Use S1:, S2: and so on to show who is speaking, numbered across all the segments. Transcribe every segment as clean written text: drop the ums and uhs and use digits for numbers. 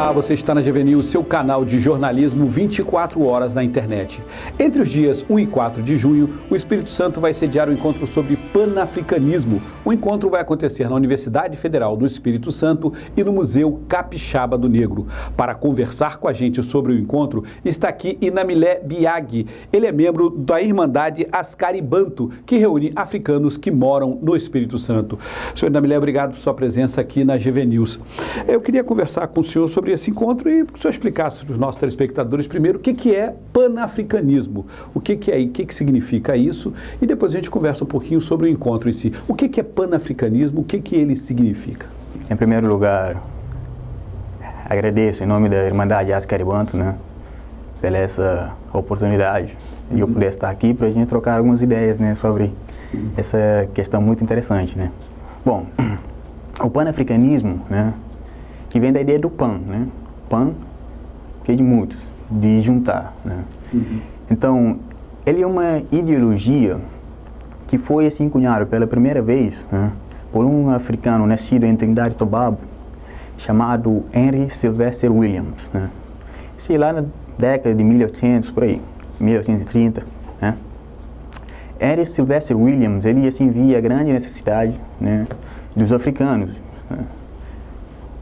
S1: Olá, você está na GV News, seu canal de jornalismo 24 horas na internet. Entre os dias 1 e 4 de junho, o Espírito Santo vai sediar um encontro sobre panafricanismo. O encontro vai acontecer na Universidade Federal do Espírito Santo e no Museu Capixaba do Negro. Para conversar com a gente sobre o encontro, está aqui Inamilé Biagi. Ele é membro da Irmandade Ascari Bantu, que reúne africanos que moram no Espírito Santo. Senhor Inamilé, obrigado por sua presença aqui na GV News. Eu queria conversar com o senhor sobre esse encontro e que o senhor explicasse para os nossos telespectadores primeiro o que é panafricanismo, o que é, o que significa isso, e depois a gente conversa um pouquinho sobre o encontro em si. O que é panafricanismo, o que ele significa?
S2: Em primeiro lugar, agradeço em nome da Irmandade Ascari Bantu, pela essa oportunidade de eu poder estar aqui para a gente trocar algumas ideias, sobre essa questão muito interessante, Bom, o panafricanismo, que vem da ideia do pan, pan, que é de muitos, de juntar, Então, ele é uma ideologia que foi assim cunhada pela primeira vez, por um africano nascido em Trindade e Tobago, chamado Henry Sylvester Williams, Isso lá na década de 1800, por aí, 1830, Henry Sylvester Williams, ele assim via a grande necessidade, dos africanos,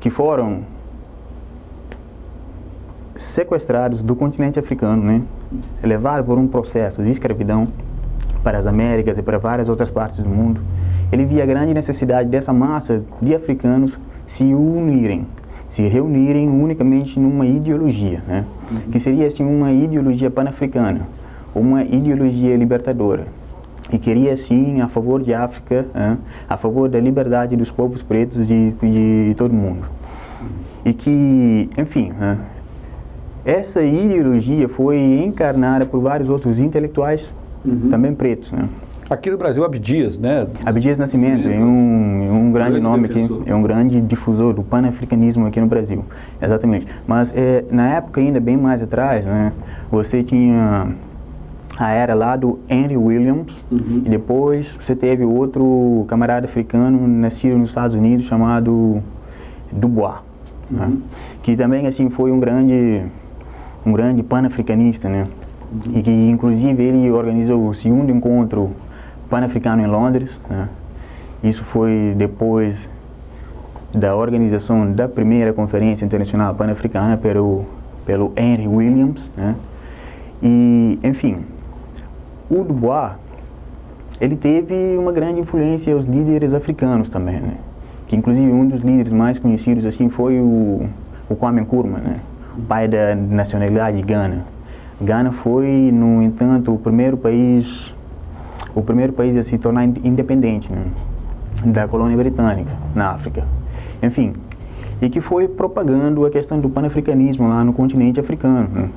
S2: que foram sequestrados do continente africano, levados por um processo de escravidão para as Américas e para várias outras partes do mundo. Ele via a grande necessidade dessa massa de africanos se unirem, se reunirem unicamente numa ideologia, que seria assim uma ideologia pan-africana, uma ideologia libertadora, e queria assim a favor de África, a favor da liberdade dos povos pretos de todo mundo. E que, enfim, essa ideologia foi encarnada por vários outros intelectuais, também pretos,
S1: Aqui no Brasil, Abdias,
S2: Abdias Nascimento é um grande nome aqui, é um grande difusor do panafricanismo aqui no Brasil, exatamente. Mas na época ainda bem mais atrás, você tinha a era lá do Henry Williams, e depois você teve outro camarada africano nascido nos Estados Unidos chamado Dubois, que também assim foi um grande panafricanista, e que inclusive ele organizou o segundo encontro pan-africano em Londres, Isso foi depois da organização da primeira conferência internacional pan-africana pelo Henry Williams, E, enfim, o Dubois, ele teve uma grande influência aos líderes africanos também, que inclusive um dos líderes mais conhecidos assim foi o Kwame Nkrumah, o pai da nacionalidade Gana. Gana foi, no entanto, o primeiro país a se tornar independente, da colônia britânica na África. Enfim, e que foi propagando a questão do panafricanismo lá no continente africano,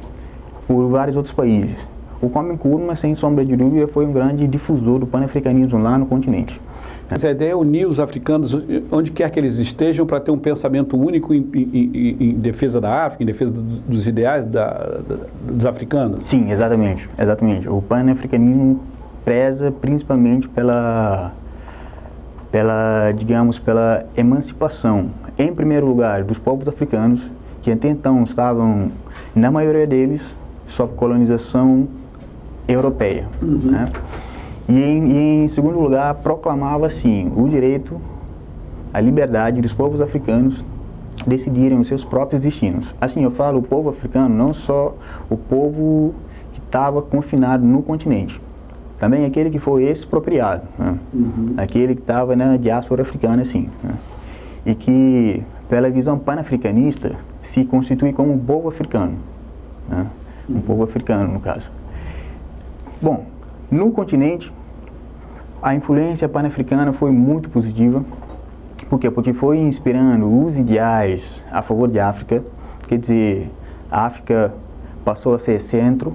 S2: por vários outros países. O Kwame Nkrumah, sem sombra de dúvida, foi um grande difusor do panafricanismo lá no continente.
S1: Mas a ideia é unir os africanos, onde quer que eles estejam, para ter um pensamento único em defesa da África, em defesa dos ideais dos africanos?
S2: Sim, exatamente. O panafricanismo preza principalmente pela emancipação, em primeiro lugar, dos povos africanos, que até então estavam, na maioria deles, sob colonização europeia, E em segundo lugar, proclamava assim o direito à liberdade dos povos africanos decidirem os seus próprios destinos. Assim, eu falo o povo africano, não só o povo que estava confinado no continente, também aquele que foi expropriado, aquele que estava na diáspora africana, assim, e que, pela visão panafricanista, se constitui como um povo africano, um povo africano, no caso. Bom, no continente, a influência panafricana foi muito positiva. Por quê? Porque foi inspirando os ideais a favor de África. Quer dizer, a África passou a ser centro,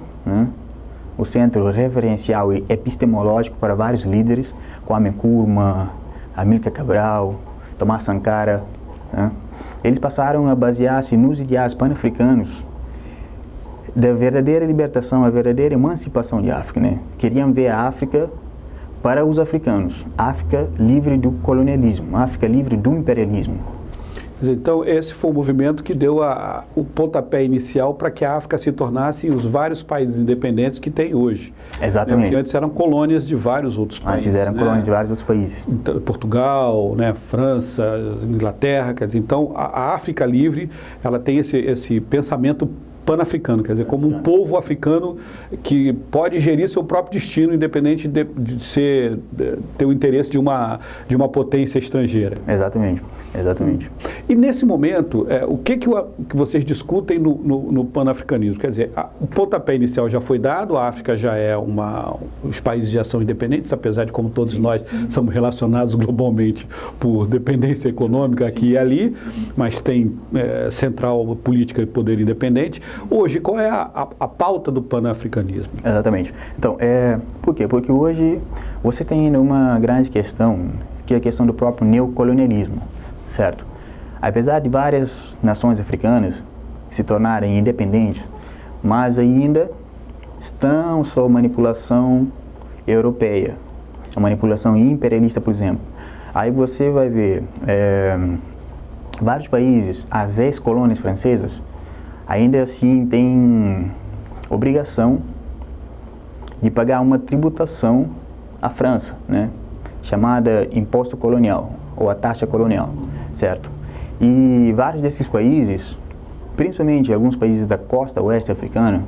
S2: o centro referencial e epistemológico para vários líderes, Kwame Nkrumah, Amílcar Cabral, Thomas Sankara. Eles passaram a basear-se nos ideais panafricanos da verdadeira libertação, a verdadeira emancipação de África, Queriam ver a África para os africanos, África livre do colonialismo, África livre do imperialismo.
S1: dizer, então, esse foi o movimento que deu o pontapé inicial para que a África se tornasse os vários países independentes que tem hoje.
S2: Exatamente.
S1: Porque antes eram colônias de vários outros países.
S2: Antes eram colônias de vários outros países.
S1: Então, Portugal, né, França, Inglaterra, quer dizer, então a África livre, ela tem esse pensamento pan-africano, quer dizer, como um povo africano que pode gerir seu próprio destino, independente de ter o interesse de uma potência estrangeira.
S2: Exatamente, exatamente.
S1: E nesse momento, o que vocês discutem no pan-africanismo? Quer dizer, o pontapé inicial já foi dado, a África já é os países já são independentes, apesar de como todos nós somos relacionados globalmente por dependência econômica aqui e ali, mas tem central política e poder independente. Hoje, qual é a pauta do pan-africanismo?
S2: Exatamente. Então, por quê? Porque hoje você tem ainda uma grande questão, que é a questão do próprio neocolonialismo, certo? Apesar de várias nações africanas se tornarem independentes, mas ainda estão sob manipulação europeia, a manipulação imperialista, por exemplo. Aí você vai ver vários países, as ex-colônias francesas, ainda assim têm obrigação de pagar uma tributação à França, né, chamada imposto colonial, ou a taxa colonial, certo? E vários desses países, principalmente alguns países da costa oeste africana,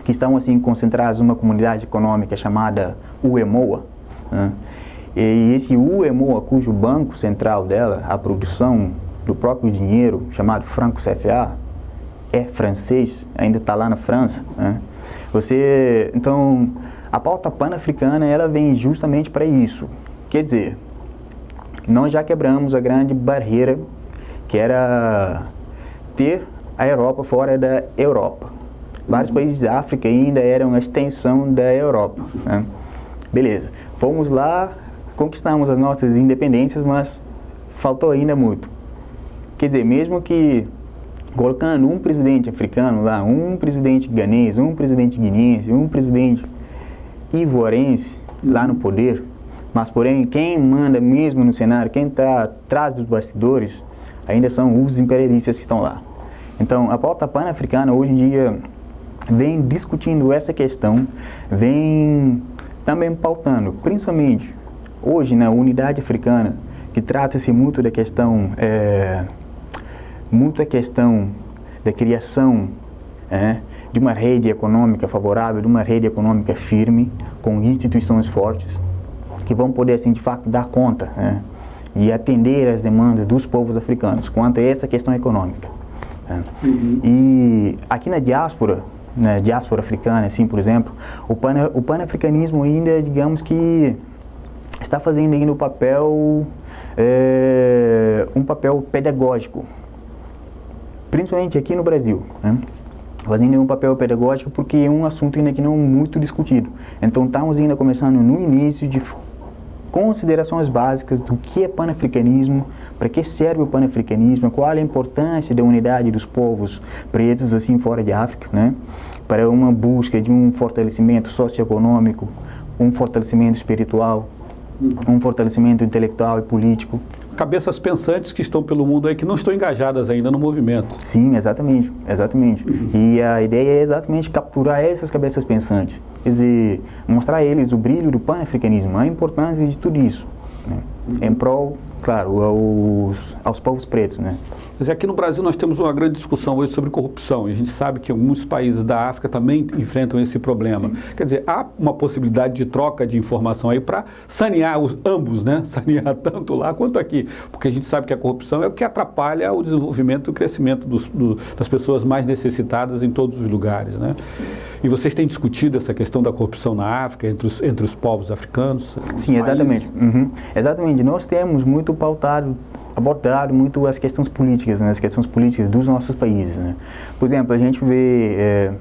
S2: que estão assim concentrados numa comunidade econômica chamada UEMOA, né? E esse UEMOA, cujo banco central dela, a produção do próprio dinheiro, chamado franco CFA, é francês, ainda está lá na França, né? Então, a pauta pan-africana, ela vem justamente para isso. Quer dizer, nós já quebramos a grande barreira que era ter a Europa fora da Europa. Vários países da África ainda eram a extensão da Europa, né? Beleza, fomos lá, conquistamos as nossas independências, mas faltou ainda muito. Quer dizer, mesmo que colocando um presidente africano lá, um presidente ganês, um presidente guineense, um presidente ivoarense lá no poder, mas porém quem manda mesmo no cenário, quem está atrás dos bastidores, ainda são os imperialistas que estão lá. Então, a pauta pan-africana hoje em dia vem discutindo essa questão, vem também pautando, principalmente hoje na unidade africana, que trata-se muito da questão da criação de uma rede econômica favorável, de uma rede econômica firme, com instituições fortes, que vão poder, assim, de fato, dar conta e atender às demandas dos povos africanos quanto a essa questão econômica. E aqui na diáspora africana, assim, por exemplo, o pan-africanismo ainda, digamos que, está fazendo ainda um papel pedagógico, principalmente aqui no Brasil, né? Fazendo um papel pedagógico porque é um assunto ainda que não é muito discutido. Então estamos ainda começando no início de considerações básicas do que é pan-africanismo, para que serve o pan-africanismo, qual a importância da unidade dos povos pretos assim fora de África, né? Para uma busca de um fortalecimento socioeconômico, um fortalecimento espiritual, um fortalecimento intelectual e político.
S1: Cabeças pensantes que estão pelo mundo aí, que não estão engajadas ainda no movimento.
S2: Sim, exatamente, exatamente. E a ideia é exatamente capturar essas cabeças pensantes, quer dizer, mostrar a eles o brilho do pan-africanismo, a importância de tudo isso, né? Em prol, claro, aos povos pretos, né?
S1: Quer dizer, aqui no Brasil nós temos uma grande discussão hoje sobre corrupção, e a gente sabe que alguns países da África também enfrentam esse problema. Sim. Quer dizer, há uma possibilidade de troca de informação aí para sanear ambos, né? Sanear tanto lá quanto aqui, porque a gente sabe que a corrupção é o que atrapalha o desenvolvimento e o crescimento das pessoas mais necessitadas em todos os lugares, né? Sim. E vocês têm discutido essa questão da corrupção na África, entre os povos africanos?
S2: Sim, exatamente. Exatamente. Nós temos muito abordado muito as questões políticas, né? As questões políticas dos nossos países, né? Por exemplo, a gente vê,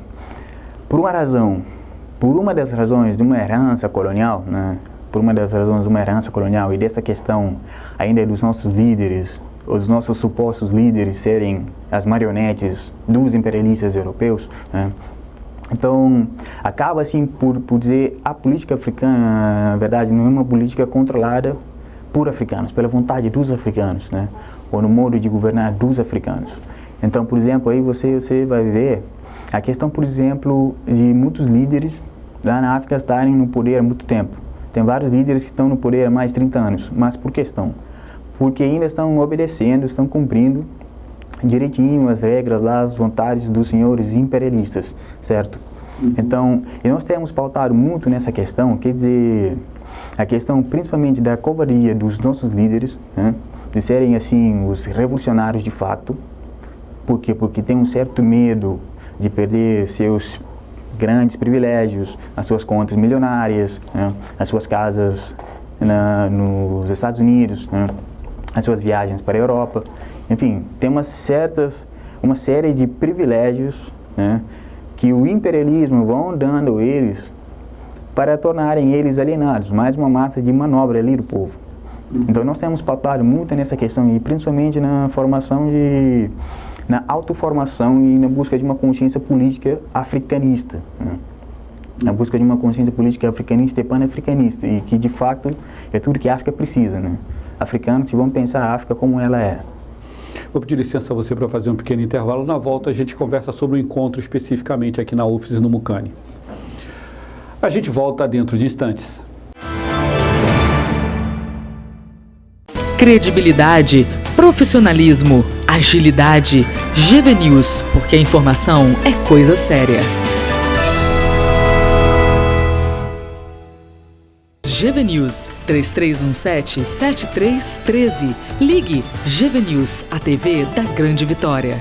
S2: por uma das razões de uma herança colonial, né? Por uma das razões de uma herança colonial e dessa questão ainda dos nossos líderes, os nossos supostos líderes serem as marionetes dos imperialistas europeus, né? Então, acaba assim por dizer, a política africana, na verdade, não é uma política controlada por africanos, pela vontade dos africanos, né? Ou no modo de governar dos africanos. Então, por exemplo, aí você vai ver a questão, por exemplo, de muitos líderes lá na África estarem no poder há muito tempo. Tem vários líderes que estão no poder há mais de 30 anos, mas por que estão? Porque ainda estão obedecendo, estão cumprindo direitinho as regras lá, as vontades dos senhores imperialistas, certo? Então, e nós temos pautado muito nessa questão, quer dizer, a questão principalmente da covardia dos nossos líderes, né? De serem assim os revolucionários de fato. Por quê? Porque tem um certo medo de perder seus grandes privilégios, as suas contas milionárias, né? As suas casas nos Estados Unidos, né? As suas viagens para a Europa. Enfim, tem uma série de privilégios, né? Que o imperialismo vão dando a eles para tornarem eles alienados, mais uma massa de manobra ali do povo. Então nós temos pautado muito nessa questão, e principalmente na formação na autoformação e na busca de uma consciência política africanista, né? Na busca de uma consciência política africanista e pan-africanista, e que de fato é tudo que a África precisa, né? Africanos vão pensar a África como ela é.
S1: Vou pedir licença a você para fazer um pequeno intervalo. Na volta a gente conversa sobre o encontro especificamente aqui na UFES no Mucane. A gente volta dentro de instantes.
S3: Credibilidade, profissionalismo, agilidade, GV News, porque a informação é coisa séria. GV News 3317-7313. Ligue GV News, a TV da Grande Vitória.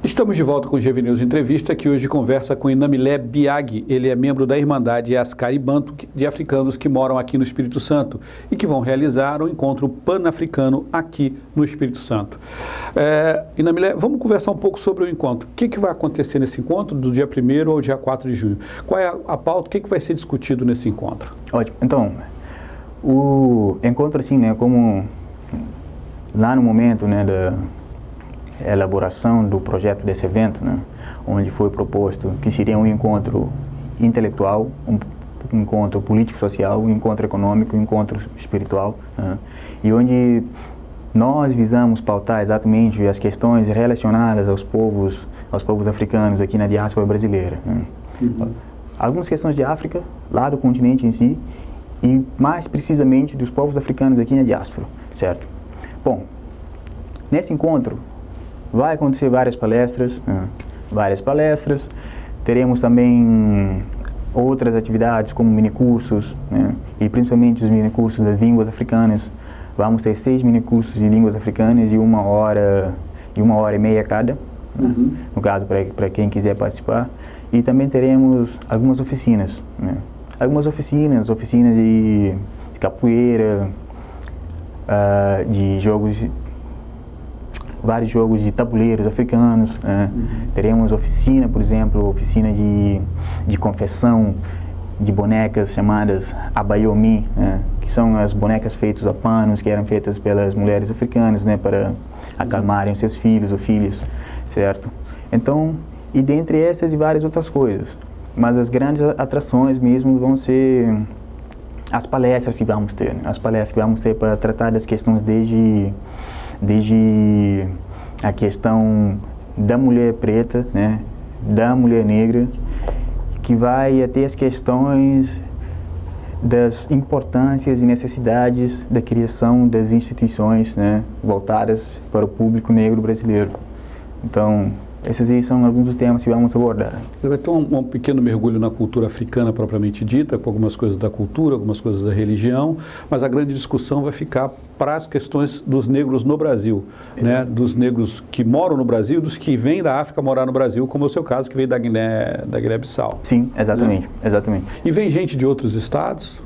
S1: Estamos de volta com o GV News Entrevista, que hoje conversa com Inamilé Biagi. Ele é membro da Irmandade Askari Bantu de africanos que moram aqui no Espírito Santo e que vão realizar um encontro pan-africano aqui no Espírito Santo. Inamilé, vamos conversar um pouco sobre o encontro. O que vai acontecer nesse encontro do dia 1º ao dia 4 de junho? Qual é a pauta? O que vai ser discutido nesse encontro?
S2: Ótimo. Então, o encontro assim, né, como lá no momento, né, da elaboração do projeto desse evento, né, onde foi proposto que seria um encontro intelectual, um encontro político-social, um encontro econômico, um encontro espiritual, né, e onde nós visamos pautar exatamente as questões relacionadas aos povos africanos aqui na diáspora brasileira, né. Algumas questões de África, lá do continente em si, e mais precisamente dos povos africanos aqui na diáspora, certo? Bom, nesse encontro vai acontecer várias palestras, teremos também outras atividades como minicursos, né? E principalmente os minicursos das línguas africanas. Vamos ter 6 minicursos de línguas africanas e 1h e 1h30 cada, né? No caso para quem quiser participar. E também teremos algumas oficinas, né? Oficinas de capoeira, de vários jogos de tabuleiros africanos, né? Teremos oficina, por exemplo, oficina de confecção de bonecas chamadas abayomi, né? Que são as bonecas feitas a panos, que eram feitas pelas mulheres africanas, né? Para acalmarem seus filhos ou filhas, certo? Então, e dentre essas e várias outras coisas. Mas as grandes atrações mesmo vão ser as palestras que vamos ter, né? As palestras que vamos ter para tratar das questões desde a questão da mulher preta, né, da mulher negra, que vai até as questões das importâncias e necessidades da criação das instituições, né, voltadas para o público negro brasileiro. Então, esses aí são alguns dos temas que vamos abordar.
S1: Você vai ter um pequeno mergulho na cultura africana propriamente dita, com algumas coisas da cultura, algumas coisas da religião, mas a grande discussão vai ficar para as questões dos negros no Brasil, né? Dos negros que moram no Brasil, dos que vêm da África morar no Brasil, como é o seu caso, que veio da Guiné-Bissau.
S2: Sim, exatamente, exatamente.
S1: E vem gente de outros estados?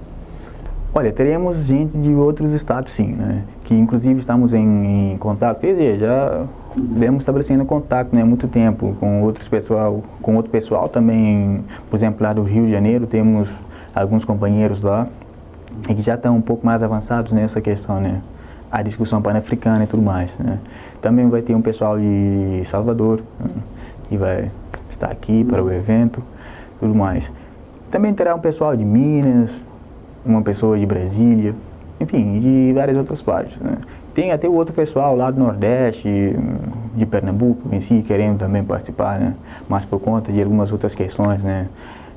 S2: Olha, teremos gente de outros estados, sim, né? Que inclusive estamos em contato, quer dizer, já vemos estabelecendo contato, né, há muito tempo com outro pessoal também, por exemplo, lá do Rio de Janeiro, temos alguns companheiros lá e que já estão um pouco mais avançados nessa questão, né, a discussão pan-africana e tudo mais, né. Também vai ter um pessoal de Salvador, né, que vai estar aqui para o evento, tudo mais. Também terá um pessoal de Minas, uma pessoa de Brasília, enfim, de várias outras partes, né? Tem até o outro pessoal lá do Nordeste, de Pernambuco em si, querendo também participar, né? Mas por conta de algumas outras questões, né,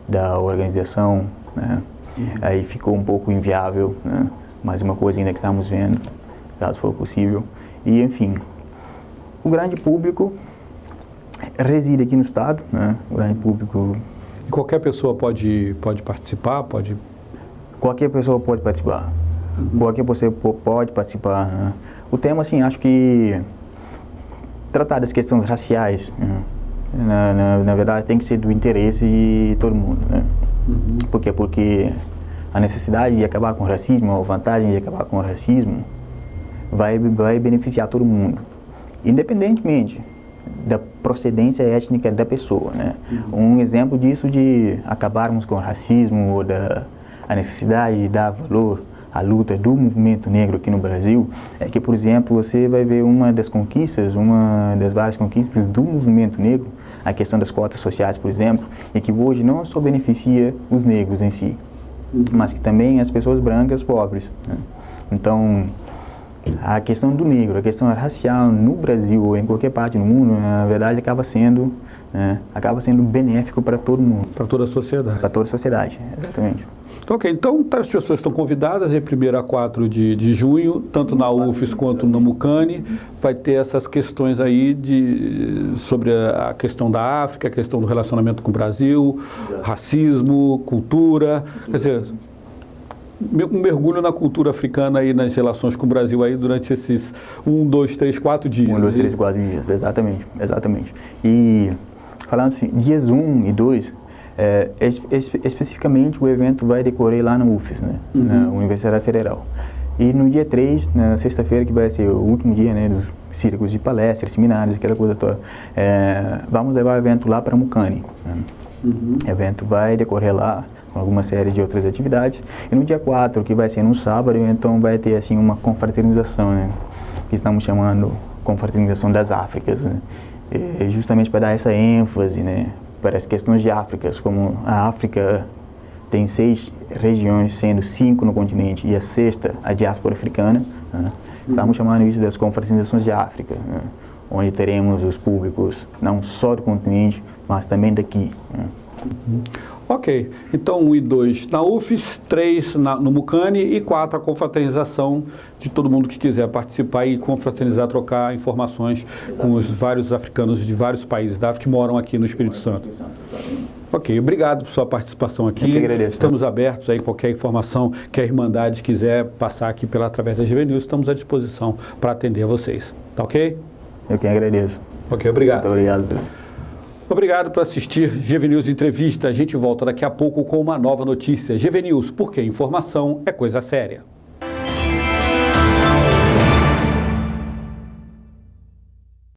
S2: da organização, né? Aí ficou um pouco inviável, né? Mais uma coisa ainda que estamos vendo, caso for possível. E, enfim, o grande público reside aqui no estado, né? O grande público...
S1: Qualquer pessoa pode participar?
S2: Qualquer pessoa pode participar. Qualquer pessoa pode participar, né? O tema, assim, acho que tratar das questões raciais, né? Na verdade, tem que ser do interesse de todo mundo, né? Por quê? Porque a necessidade de acabar com o racismo, a vantagem de acabar com o racismo, vai beneficiar todo mundo, independentemente da procedência étnica da pessoa, né? Um exemplo disso de acabarmos com o racismo ou a necessidade de dar valor à luta do movimento negro aqui no Brasil é que, por exemplo, você vai ver uma das várias conquistas do movimento negro, a questão das cotas sociais, por exemplo, e que hoje não só beneficia os negros em si, mas que também as pessoas brancas pobres, né? Então, a questão do negro, a questão racial no Brasil ou em qualquer parte do mundo, na verdade, acaba sendo benéfico para todo mundo.
S1: Para toda a sociedade.
S2: Para toda a sociedade, exatamente.
S1: Ok, então as pessoas estão convidadas de 1º a 4 de junho, tanto na UFES quanto no Mucane. Vai ter essas questões aí sobre a questão da África, a questão do relacionamento com o Brasil, racismo, cultura, quer dizer, um mergulho na cultura africana e nas relações com o Brasil aí durante esses 1, 2, 3, 4 dias.
S2: 1, 2, 3, 4 dias, exatamente. E falando assim, dias 1 e 2, especificamente o evento vai decorrer lá na UFES, né? Na Universidade Federal. E no dia 3, na sexta-feira, que vai ser o último dia, né, dos círculos de palestras, seminários, aquela coisa toda, vamos levar o evento lá para Mucane, né? O evento vai decorrer lá com alguma série de outras atividades. E no dia 4, que vai ser no sábado, então vai ter assim uma confraternização, né, que estamos chamando confraternização das Áfricas, né? Justamente para dar essa ênfase, né, para as questões de África, como a África tem 6 regiões, sendo 5 no continente, e a 6ª, a diáspora africana, né? Estamos chamando isso das confraternizações de África, né? Onde teremos os públicos não só do continente, mas também daqui, né?
S1: Ok, então 1 e 2 na UFES, 3 no Mucane e 4 a confraternização de todo mundo que quiser participar e confraternizar, trocar informações com os vários africanos de vários países da África que moram aqui no Espírito Santo. Ok, obrigado por sua participação aqui.
S2: Eu que agradeço.
S1: Estamos abertos aí, qualquer informação que a Irmandade quiser passar aqui através da GV News, estamos à disposição para atender a vocês. Tá ok?
S2: Eu que agradeço.
S1: Ok, obrigado.
S2: Muito obrigado.
S1: Obrigado por assistir GV News Entrevista. A gente volta daqui a pouco com uma nova notícia. GV News, porque informação é coisa séria.